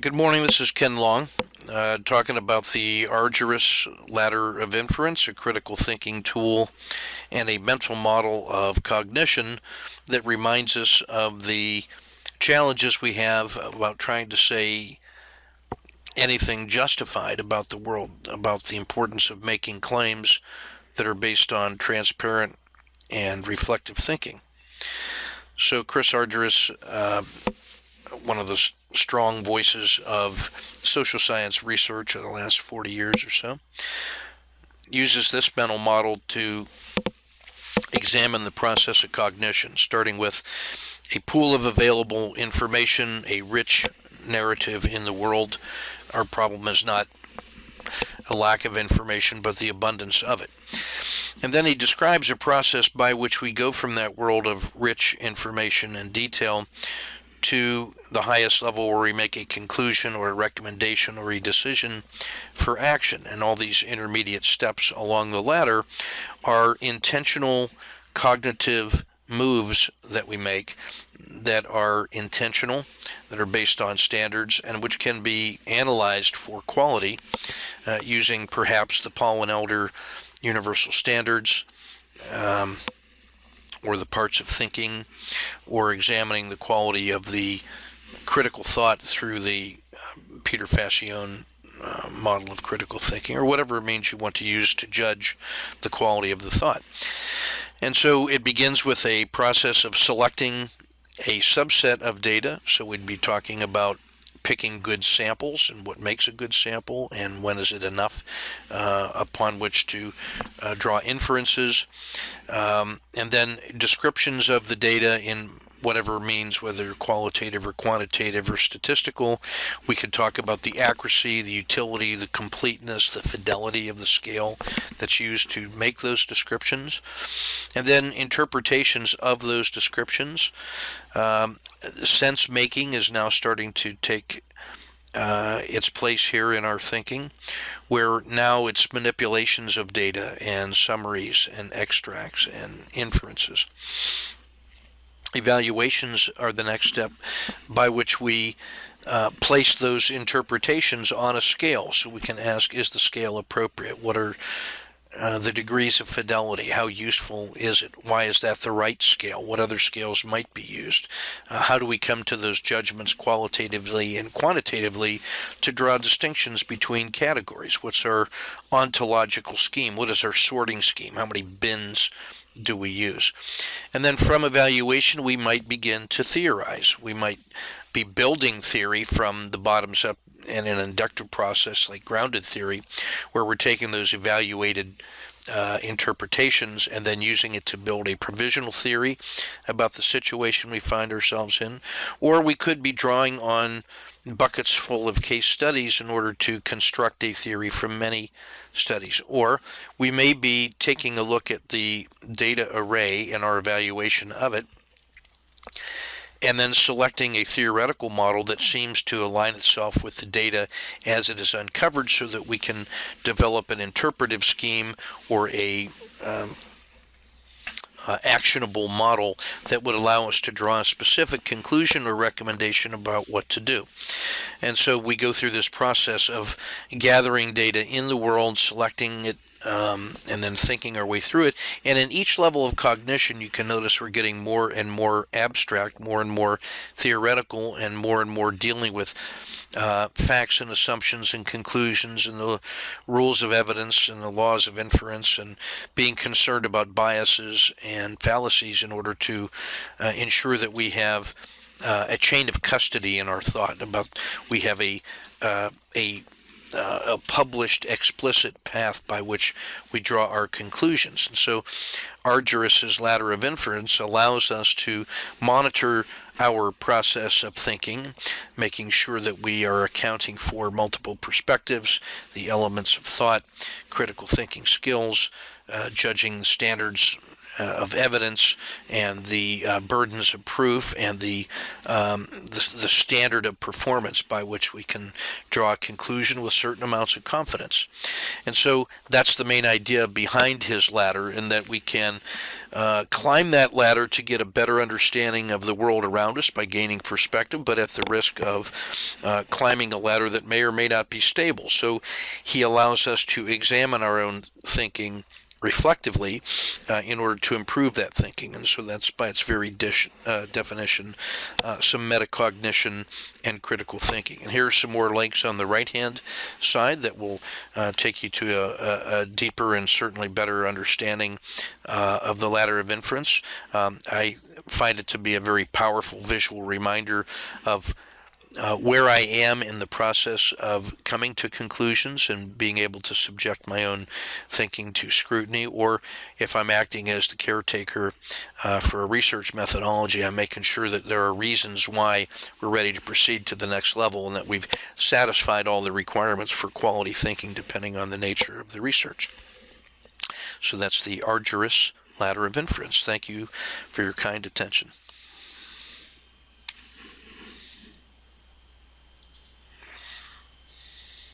Good morning. This is Ken Long, talking about the Argyris ladder of inference, a critical thinking tool and a mental model of cognition that reminds us of the challenges we have about trying to say anything justified about the world, about the importance of making claims that are based on transparent and reflective thinking. So Chris Argyris, one of the strong voices of social science research in the last 40 years or so, uses this mental model to examine the process of cognition, starting with a pool of available information, a rich narrative in the world. Our problem is not a lack of information, but the abundance of it. And then he describes a process by which we go from that world of rich information and detail to the highest level where we make a conclusion or a recommendation or a decision for action. And all these intermediate steps along the ladder are intentional cognitive moves that we make that are intentional, that are based on standards, and which can be analyzed for quality using perhaps the Paul and Elder universal standards, or the parts of thinking, or examining the quality of the critical thought through the Peter Fascione model of critical thinking, or whatever means you want to use to judge the quality of the thought. And so it begins with a process of selecting a subset of data. So we'd be talking about picking good samples and what makes a good sample and when is it enough upon which to draw inferences, and then descriptions of the data in whatever means, whether qualitative or quantitative or statistical. We could talk about the accuracy, the utility, the completeness, the fidelity of the scale that's used to make those descriptions, and then interpretations of those descriptions. Sense making is now starting to take its place here in our thinking, where now it's manipulations of data and summaries and extracts and inferences. Evaluations are the next step by which we place those interpretations on a scale, so we can ask, is the scale appropriate? What are the degrees of fidelity? How useful is it? Why is that the right scale? What other scales might be used? How do we come to those judgments qualitatively and quantitatively to draw distinctions between categories? What's our ontological scheme? What is our sorting scheme? How many bins do we use? And then from evaluation, we might begin to theorize. We might be building theory from the bottoms up in an inductive process like grounded theory, where we're taking those evaluated interpretations and then using it to build a provisional theory about the situation we find ourselves in. Or we could be drawing on buckets full of case studies in order to construct a theory from many studies. Or we may be taking a look at the data array in our evaluation of it, and then selecting a theoretical model that seems to align itself with the data as it is uncovered, so that we can develop an interpretive scheme or a actionable model that would allow us to draw a specific conclusion or recommendation about what to do. And so we go through this process of gathering data in the world, selecting it, and then thinking our way through it. And in each level of cognition, you can notice we're getting more and more abstract, more and more theoretical, and more dealing with facts and assumptions and conclusions and the rules of evidence and the laws of inference, and being concerned about biases and fallacies in order to ensure that we have a chain of custody in our thought. We have a published explicit path by which we draw our conclusions. And so Argyris's ladder of inference allows us to monitor our process of thinking, making sure that we are accounting for multiple perspectives, the elements of thought, critical thinking skills, judging standards of evidence and the burdens of proof and the standard of performance by which we can draw a conclusion with certain amounts of confidence. And so that's the main idea behind his ladder, in that we can climb that ladder to get a better understanding of the world around us by gaining perspective, but at the risk of climbing a ladder that may or may not be stable. So he allows us to examine our own thinking reflectively in order to improve that thinking. And so that's, by its very definition, some metacognition and critical thinking. And here are some more links on the right-hand side that will take you to a deeper and certainly better understanding of the ladder of inference. I find it to be a very powerful visual reminder of where I am in the process of coming to conclusions and being able to subject my own thinking to scrutiny, or if I'm acting as the caretaker for a research methodology, I'm making sure that there are reasons why we're ready to proceed to the next level and that we've satisfied all the requirements for quality thinking depending on the nature of the research. So that's the Argyris ladder of inference. Thank you for your kind attention.